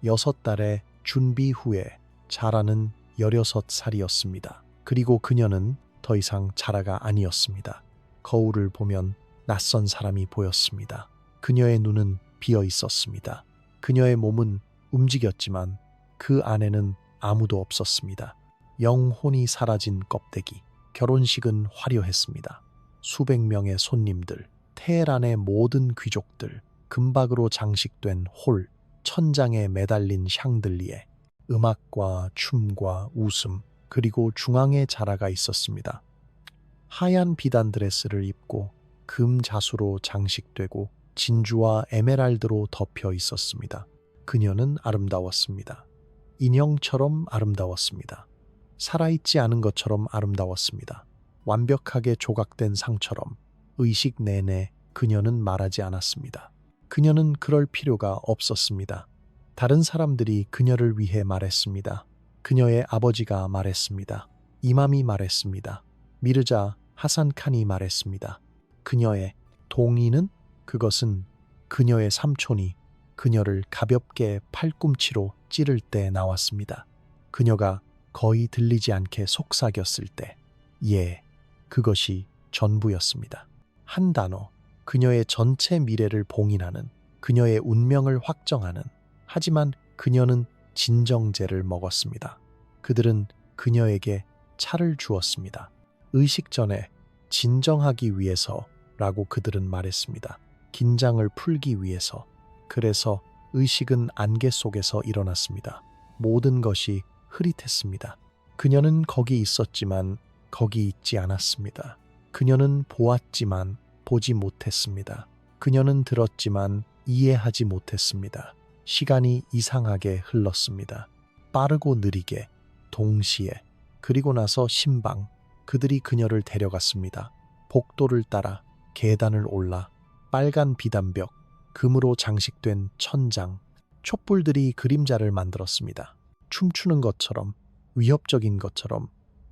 6달의 준비 후에 자라는 16살이었습니다. 그리고 그녀는 더 이상 자라가 아니었습니다. 거울을 보면 낯선 사람이 보였습니다. 그녀의 눈은 비어 있었습니다. 그녀의 몸은 움직였지만 그 안에는 아무도 없었습니다. 영혼이 사라진 껍데기. 결혼식은 화려했습니다. 수백 명의 손님들, 테헤란의 모든 귀족들, 금박으로 장식된 홀, 천장에 매달린 샹들리에, 음악과 춤과 웃음, 그리고 중앙에 자라가 있었습니다. 하얀 비단 드레스를 입고 금 자수로 장식되고 진주와 에메랄드로 덮여 있었습니다. 그녀는 아름다웠습니다. 인형처럼 아름다웠습니다. 살아있지 않은 것처럼 아름다웠습니다. 완벽하게 조각된 상처럼 의식 내내 그녀는 말하지 않았습니다. 그녀는 그럴 필요가 없었습니다. 다른 사람들이 그녀를 위해 말했습니다. 그녀의 아버지가 말했습니다. 이맘이 말했습니다. 미르자 하산 칸이 말했습니다. 그녀의 동의는, 그것은 그녀의 삼촌이 그녀를 가볍게 팔꿈치로 찌를 때 나왔습니다. 그녀가 거의 들리지 않게 속삭였을 때, 예, 그것이 전부였습니다. 한 단어, 그녀의 전체 미래를 봉인하는, 그녀의 운명을 확정하는. 하지만 그녀는 진정제를 먹었습니다. 그들은 그녀에게 차를 주었습니다. 의식 전에 진정하기 위해서라고 그들은 말했습니다. 긴장을 풀기 위해서. 그래서 의식은 안개 속에서 일어났습니다. 모든 것이 흐릿했습니다. 그녀는 거기 있었지만 거기 있지 않았습니다. 그녀는 보았지만 보지 못했습니다. 그녀는 들었지만 이해하지 못했습니다. 시간이 이상하게 흘렀습니다. 빠르고 느리게, 동시에. 그리고 나서 신방, 그들이 그녀를 데려갔습니다. 복도를 따라, 계단을 올라, 빨간 비단벽, 금으로 장식된 천장, 촛불들이 그림자를 만들었습니다. 춤추는 것처럼, 위협적인 것처럼.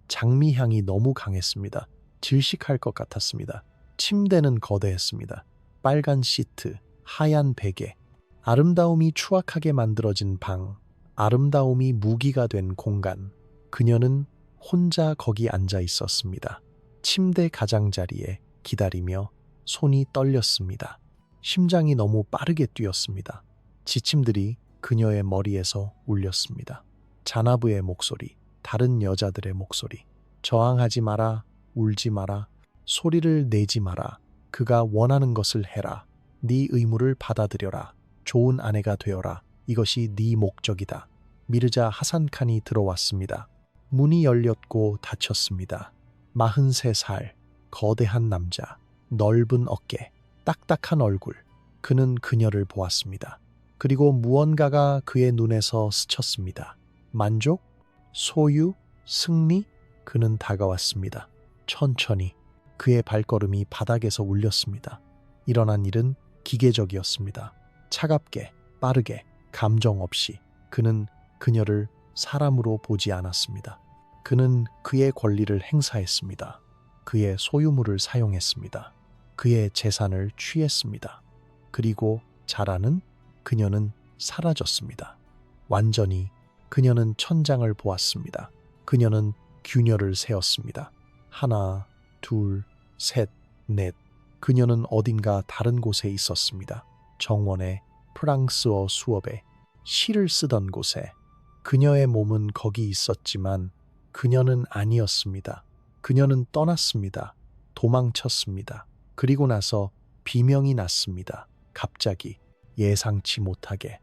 장미향이 너무 강했습니다. 질식할 것 같았습니다. 침대는 거대했습니다. 빨간 시트, 하얀 베개, 아름다움이 추악하게 만들어진 방, 아름다움이 무기가 된 공간. 그녀는 혼자 거기 앉아 있었습니다. 침대 가장자리에 기다리며 손이 떨렸습니다. 심장이 너무 빠르게 뛰었습니다. 지침들이 그녀의 머리에서 울렸습니다. 자나브의 목소리, 다른 여자들의 목소리. 저항하지 마라, 울지 마라, 소리를 내지 마라. 그가 원하는 것을 해라. 네 의무를 받아들여라. 좋은 아내가 되어라. 이것이 네 목적이다. 미르자 하산칸이 들어왔습니다. 문이 열렸고 닫혔습니다. 43살, 거대한 남자, 넓은 어깨, 딱딱한 얼굴. 그는 그녀를 보았습니다. 그리고 무언가가 그의 눈에서 스쳤습니다. 만족? 소유? 승리? 그는 다가왔습니다. 천천히. 그의 발걸음이 바닥에서 울렸습니다. 일어난 일은 기계적이었습니다. 차갑게, 빠르게, 감정 없이. 그는 그녀를 사람으로 보지 않았습니다. 그는 그의 권리를 행사했습니다. 그의 소유물을 사용했습니다. 그의 재산을 취했습니다. 그리고 자라는 그녀는 사라졌습니다. 완전히. 그녀는 천장을 보았습니다. 그녀는 균열을 세었습니다. 하나, 둘, 셋, 넷. 그녀는 어딘가 다른 곳에 있었습니다. 정원에, 프랑스어 수업에, 시를 쓰던 곳에. 그녀의 몸은 거기 있었지만 그녀는 아니었습니다. 그녀는 떠났습니다. 도망쳤습니다. 그리고 나서 비명이 났습니다. 갑자기, 예상치 못하게.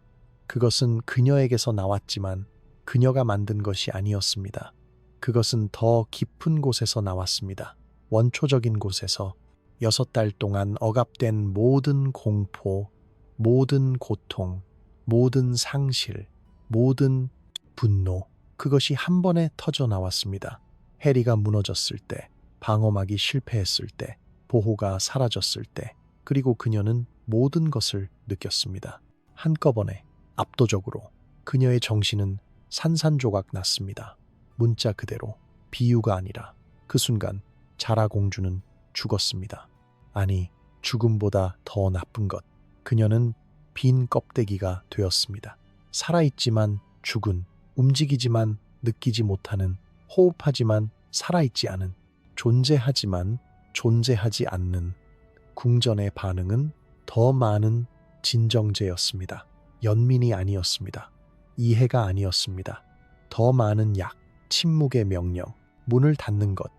그것은 그녀에게서 나왔지만 그녀가 만든 것이 아니었습니다. 그것은 더 깊은 곳에서 나왔습니다. 원초적인 곳에서 6달 동안 억압된 모든 공포, 모든 고통, 모든 상실, 모든 분노, 그것이 한 번에 터져 나왔습니다. 해리가 무너졌을 때, 방어막이 실패했을 때, 보호가 사라졌을 때, 그리고 그녀는 모든 것을 느꼈습니다. 한꺼번에, 압도적으로 그녀의 정신은 산산조각 났습니다. 문자 그대로, 비유가 아니라 그 순간 자라 공주는 죽었습니다. 아니, 죽음보다 더 나쁜 것. 그녀는 빈 껍데기가 되었습니다. 살아있지만 죽은, 움직이지만 느끼지 못하는, 호흡하지만 살아있지 않은, 존재하지만 존재하지 않는. 궁전의 반응은 더 많은 진정제였습니다. 연민이 아니었습니다. 이해가 아니었습니다. 더 많은 약, 침묵의 명령, 문을 닫는 것.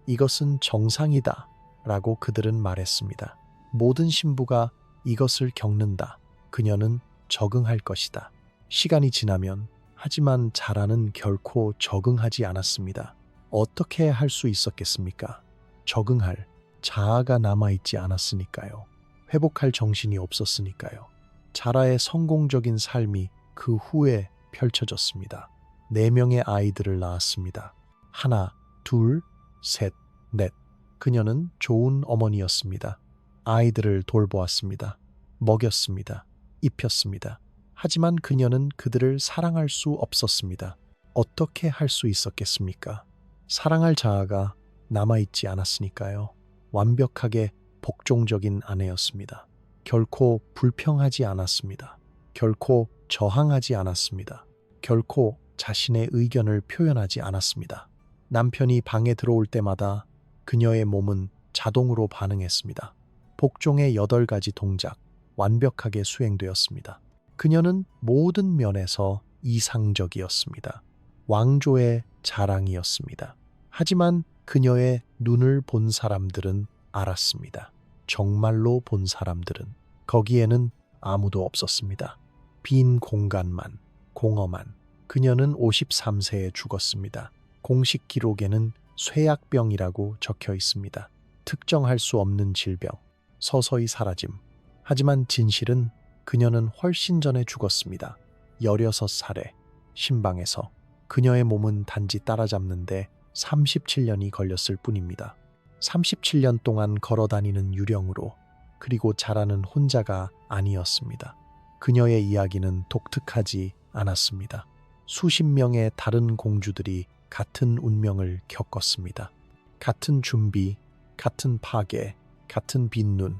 이것은 정상이다 라고 그들은 말했습니다. 모든 신부가 이것을 겪는다. 그녀는 적응할 것이다. 시간이 지나면, 하지만 자라는 결코 적응하지 않았습니다. 어떻게 할 수 있었겠습니까? 적응할 자아가 남아있지 않았으니까요. 회복할 정신이 없었으니까요. 자라의 성공적인 삶이 그 후에 펼쳐졌습니다. 4명의 아이들을 낳았습니다. 하나, 둘, 셋, 넷. 그녀는 좋은 어머니였습니다. 아이들을 돌보았습니다. 먹였습니다. 입혔습니다. 하지만 그녀는 그들을 사랑할 수 없었습니다. 어떻게 할 수 있었겠습니까? 사랑할 자아가 남아있지 않았으니까요. 완벽하게 복종적인 아내였습니다. 결코 불평하지 않았습니다. 결코 저항하지 않았습니다. 결코 자신의 의견을 표현하지 않았습니다. 남편이 방에 들어올 때마다 그녀의 몸은 자동으로 반응했습니다. 복종의 8가지 동작, 완벽하게 수행되었습니다. 그녀는 모든 면에서 이상적이었습니다. 왕조의 자랑이었습니다. 하지만 그녀의 눈을 본 사람들은 알았습니다. 정말로 본 사람들은 거기에는 아무도 없었습니다. 빈 공간만, 공허만. 그녀는 53세에 죽었습니다. 공식 기록에는 쇠약병이라고 적혀 있습니다. 특정할 수 없는 질병, 서서히 사라짐. 하지만 진실은 그녀는 훨씬 전에 죽었습니다. 16살에 신방에서. 그녀의 몸은 단지 따라잡는데 37년이 걸렸을 뿐입니다. 37년 동안 걸어다니는 유령으로, 그리고 자라는 혼자가 아니었습니다. 그녀의 이야기는 독특하지 않았습니다. 수십 명의 다른 공주들이 같은 운명을 겪었습니다. 같은 준비, 같은 파괴, 같은 빈눈.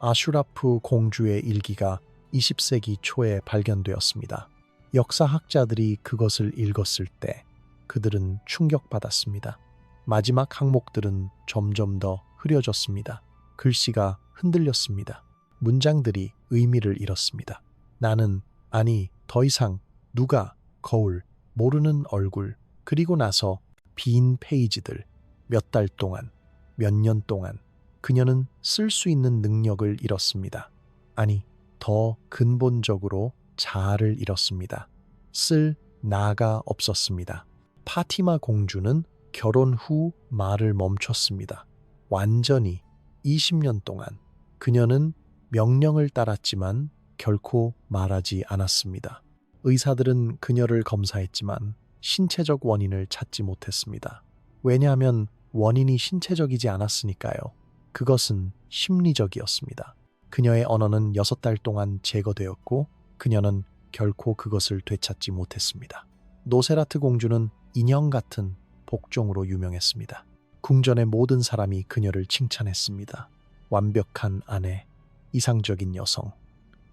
아슈라프 공주의 일기가 20세기 초에 발견되었습니다. 역사학자들이 그것을 읽었을 때 그들은 충격받았습니다. 마지막 항목들은 점점 더 흐려졌습니다. 글씨가 흔들렸습니다. 문장들이 의미를 잃었습니다. 나는, 아니, 더 이상, 누가, 거울, 모르는 얼굴, 그리고 나서 빈 페이지들. 몇 달 동안, 몇 년 동안 그녀는 쓸 수 있는 능력을 잃었습니다. 아니, 더 근본적으로 자아를 잃었습니다. 쓸 나가 없었습니다. 파티마 공주는 결혼 후 말을 멈췄습니다. 완전히 20년 동안 그녀는 명령을 따랐지만 결코 말하지 않았습니다. 의사들은 그녀를 검사했지만 신체적 원인을 찾지 못했습니다. 왜냐하면 원인이 신체적이지 않았으니까요. 그것은 심리적이었습니다. 그녀의 언어는 6달 동안 제거되었고 그녀는 결코 그것을 되찾지 못했습니다. 노세라트 공주는 인형 같은 복종으로 유명했습니다. 궁전의 모든 사람이 그녀를 칭찬했습니다. 완벽한 아내, 이상적인 여성.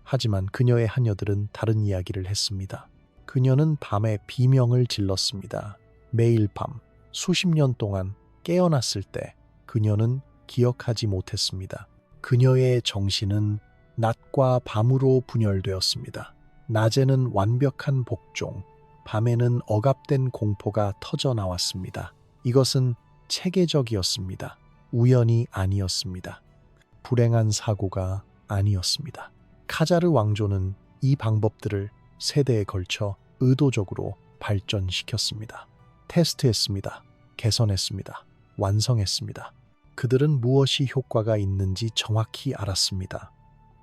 하지만 그녀의 하녀들은 다른 이야기를 했습니다. 그녀는 밤에 비명을 질렀습니다. 매일 밤, 수십 년 동안 깨어났을 때 그녀는 기억하지 못했습니다. 그녀의 정신은 낮과 밤으로 분열되었습니다. 낮에는 완벽한 복종, 밤에는 억압된 공포가 터져 나왔습니다. 이것은 체계적이었습니다. 우연이 아니었습니다. 불행한 사고가 아니었습니다. 카자르 왕조는 이 방법들을 세대에 걸쳐 의도적으로 발전시켰습니다. 테스트했습니다. 개선했습니다. 완성했습니다. 그들은 무엇이 효과가 있는지 정확히 알았습니다.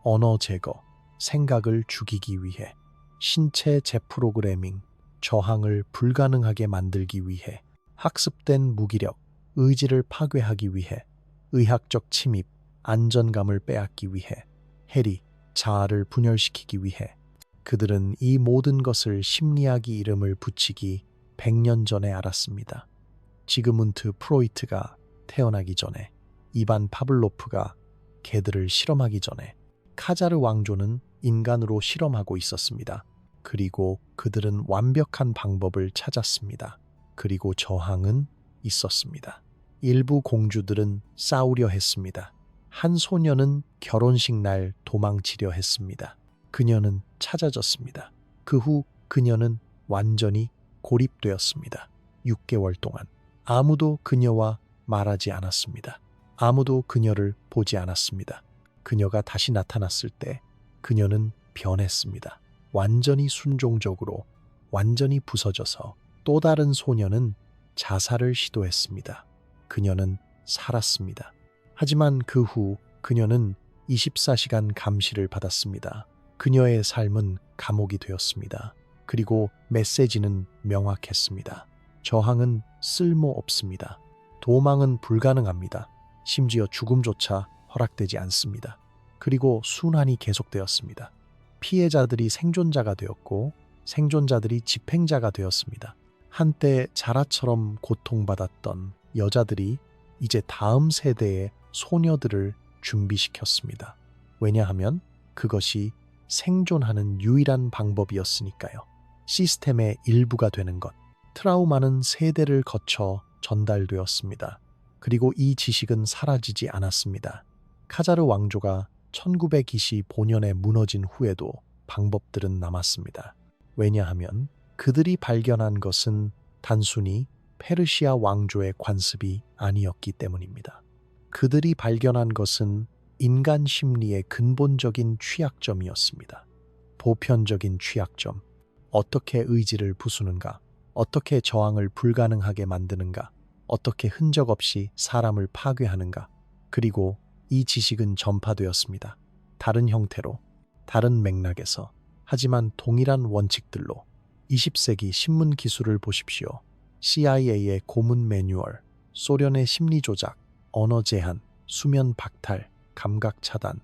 언어 제거, 생각을 죽이기 위해, 신체 재프로그래밍, 저항을 불가능하게 만들기 위해, 학습된 무기력, 의지를 파괴하기 위해, 의학적 침입, 안전감을 빼앗기 위해, 해리, 자아를 분열시키기 위해. 그들은 이 모든 것을 심리학이 이름을 붙이기 100년 전에 알았습니다. 지그문트 프로이트가 태어나기 전에, 이반 파블로프가 개들을 실험하기 전에 카자르 왕조는 인간으로 실험하고 있었습니다. 그리고 그들은 완벽한 방법을 찾았습니다. 그리고 저항은 있었습니다. 일부 공주들은 싸우려 했습니다. 한 소녀는 결혼식 날 도망치려 했습니다. 그녀는 찾아졌습니다. 그 후 그녀는 완전히 고립되었습니다. 6개월 동안 아무도 그녀와 말하지 않았습니다. 아무도 그녀를 보지 않았습니다. 그녀가 다시 나타났을 때 그녀는 변했습니다. 완전히 순종적으로, 완전히 부서져서. 또 다른 소녀는 자살을 시도했습니다. 그녀는 살았습니다. 하지만 그 후 그녀는 24시간 감시를 받았습니다. 그녀의 삶은 감옥이 되었습니다. 그리고 메시지는 명확했습니다. 저항은 쓸모없습니다. 도망은 불가능합니다. 심지어 죽음조차 허락되지 않습니다. 그리고 순환이 계속되었습니다. 피해자들이 생존자가 되었고 생존자들이 집행자가 되었습니다. 한때 자라처럼 고통받았던 여자들이 이제 다음 세대의 소녀들을 준비시켰습니다. 왜냐하면 그것이 생존하는 유일한 방법이었으니까요. 시스템의 일부가 되는 것. 트라우마는 세대를 거쳐 전달되었습니다. 그리고 이 지식은 사라지지 않았습니다. 카자르 왕조가 1925년에 무너진 후에도 방법들은 남았습니다. 왜냐하면 그들이 발견한 것은 단순히 페르시아 왕조의 관습이 아니었기 때문입니다. 그들이 발견한 것은 인간 심리의 근본적인 취약점이었습니다. 보편적인 취약점. 어떻게 의지를 부수는가? 어떻게 저항을 불가능하게 만드는가? 어떻게 흔적 없이 사람을 파괴하는가? 그리고 이 지식은 전파되었습니다. 다른 형태로, 다른 맥락에서, 하지만 동일한 원칙들로. 20세기 신문 기술을 보십시오. CIA의 고문 매뉴얼, 소련의 심리 조작, 언어 제한, 수면 박탈, 감각 차단,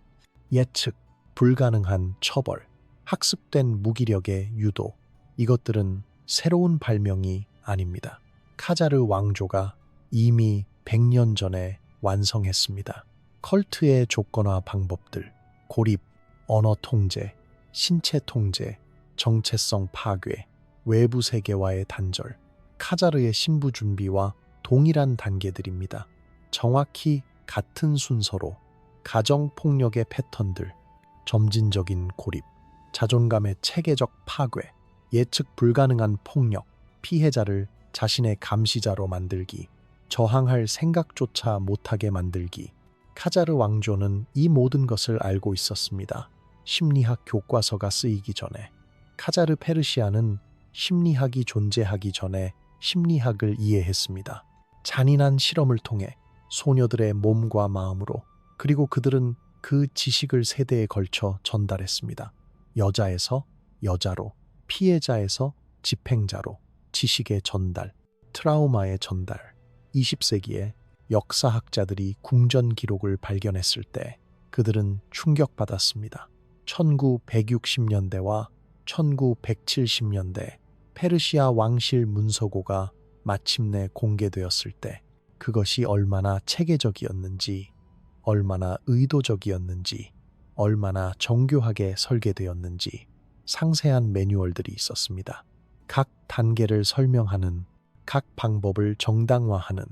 예측, 불가능한 처벌, 학습된 무기력의 유도. 이것들은 새로운 발명이 아닙니다. 카자르 왕조가 이미 100년 전에 완성했습니다. 컬트의 조건화 방법들, 고립, 언어 통제, 신체 통제, 정체성 파괴, 외부 세계와의 단절, 카자르의 신부 준비와 동일한 단계들입니다. 정확히 같은 순서로 가정폭력의 패턴들, 점진적인 고립, 자존감의 체계적 파괴, 예측 불가능한 폭력, 피해자를 자신의 감시자로 만들기, 저항할 생각조차 못하게 만들기. 카자르 왕조는 이 모든 것을 알고 있었습니다. 심리학 교과서가 쓰이기 전에. 카자르 페르시아는 심리학이 존재하기 전에 심리학을 이해했습니다. 잔인한 실험을 통해 소녀들의 몸과 마음으로. 그리고 그들은 그 지식을 세대에 걸쳐 전달했습니다. 여자에서 여자로, 피해자에서 집행자로. 지식의 전달, 트라우마의 전달. 20세기에 역사학자들이 궁전 기록을 발견했을 때 그들은 충격받았습니다. 1960년대와 1970년대 페르시아 왕실 문서고가 마침내 공개되었을 때 그것이 얼마나 체계적이었는지, 얼마나 의도적이었는지, 얼마나 정교하게 설계되었는지 상세한 매뉴얼들이 있었습니다. 각 단계를 설명하는, 각 방법을 정당화하는.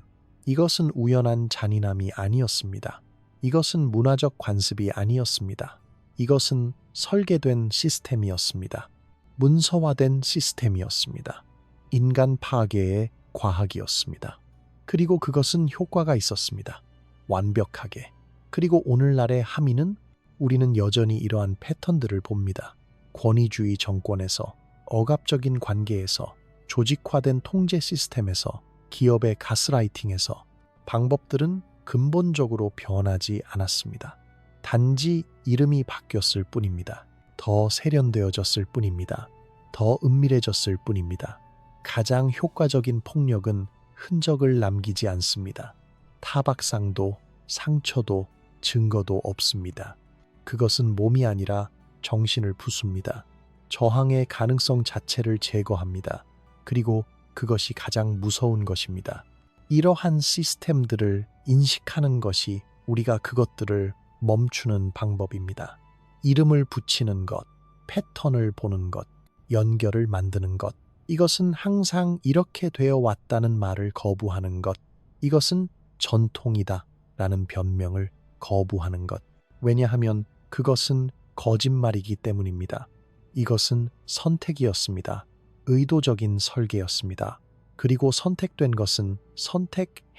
이것은 우연한 잔인함이 아니었습니다. 이것은 문화적 관습이 아니었습니다. 이것은 설계된 시스템이었습니다. 문서화된 시스템이었습니다. 인간 파괴의 과학이었습니다. 그리고 그것은 효과가 있었습니다. 완벽하게. 그리고 오늘날의 함의는 우리는 여전히 이러한 패턴들을 봅니다. 권위주의 정권에서, 억압적인 관계에서, 조직화된 통제 시스템에서, 기업의 가스라이팅에서 방법들은 근본적으로 변하지 않았습니다. 단지 이름이 바뀌었을 뿐입니다. 더 세련되어졌을 뿐입니다. 더 은밀해졌을 뿐입니다. 가장 효과적인 폭력은 흔적을 남기지 않습니다. 타박상도, 상처도, 증거도 없습니다. 그것은 몸이 아니라 정신을 부숩니다. 저항의 가능성 자체를 제거합니다. 그리고 그것이 가장 무서운 것입니다. 이러한 시스템들을 인식하는 것이 우리가 그것들을 멈추는 방법입니다. 이름을 붙이는 것, 패턴을 보는 것, 연결을 만드는 것. 이것은 항상 이렇게 되어 왔다는 말을 거부하는 것. 이것은 전통이다 라는 변명을 거부하는 것. 왜냐하면 그것은 거짓말이기 때문입니다. 이것은 선택이었습니다. 의도적인 설계였습니다. 그리고 선택된 것은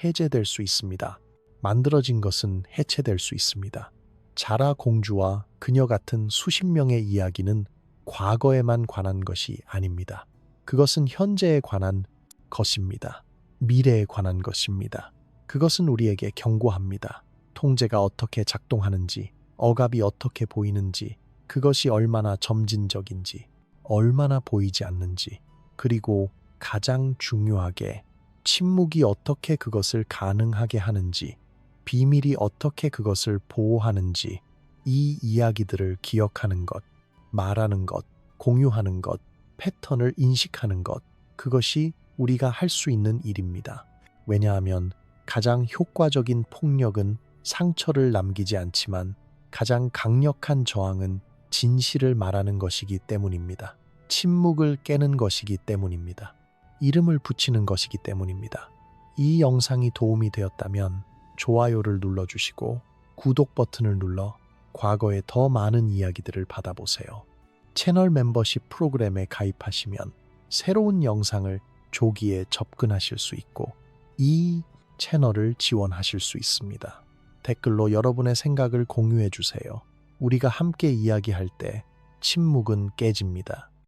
해제될 수 있습니다. 만들어진 것은 해체될 수 있습니다. 자라 공주와 그녀 같은 수십 명의 이야기는 과거에만 관한 것이 아닙니다. 그것은 현재에 관한 것입니다. 미래에 관한 것입니다. 그것은 우리에게 경고합니다. 통제가 어떻게 작동하는지, 억압이 어떻게 보이는지, 그것이 얼마나 점진적인지, 얼마나 보이지 않는지, 그리고 가장 중요하게 침묵이 어떻게 그것을 가능하게 하는지, 비밀이 어떻게 그것을 보호하는지, 이 이야기들을 기억하는 것, 말하는 것, 공유하는 것, 패턴을 인식하는 것, 그것이 우리가 할 수 있는 일입니다. 왜냐하면 가장 효과적인 폭력은 상처를 남기지 않지만 가장 강력한 저항은 진실을 말하는 것이기 때문입니다. 침묵을 깨는 것이기 때문입니다. 이름을 붙이는 것이기 때문입니다. 이 영상이 도움이 되었다면 좋아요를 눌러주시고 구독 버튼을 눌러 과거의 더 많은 이야기들을 받아보세요. 채널 멤버십 프로그램에 가입하시면 새로운 영상을 조기에 접근하실 수 있고 이 채널을 지원하실 수 있습니다. 댓글로 여러분의 생각을 공유해 주세요. 우리가 함께 이야기할 때 침묵은 깨집니다.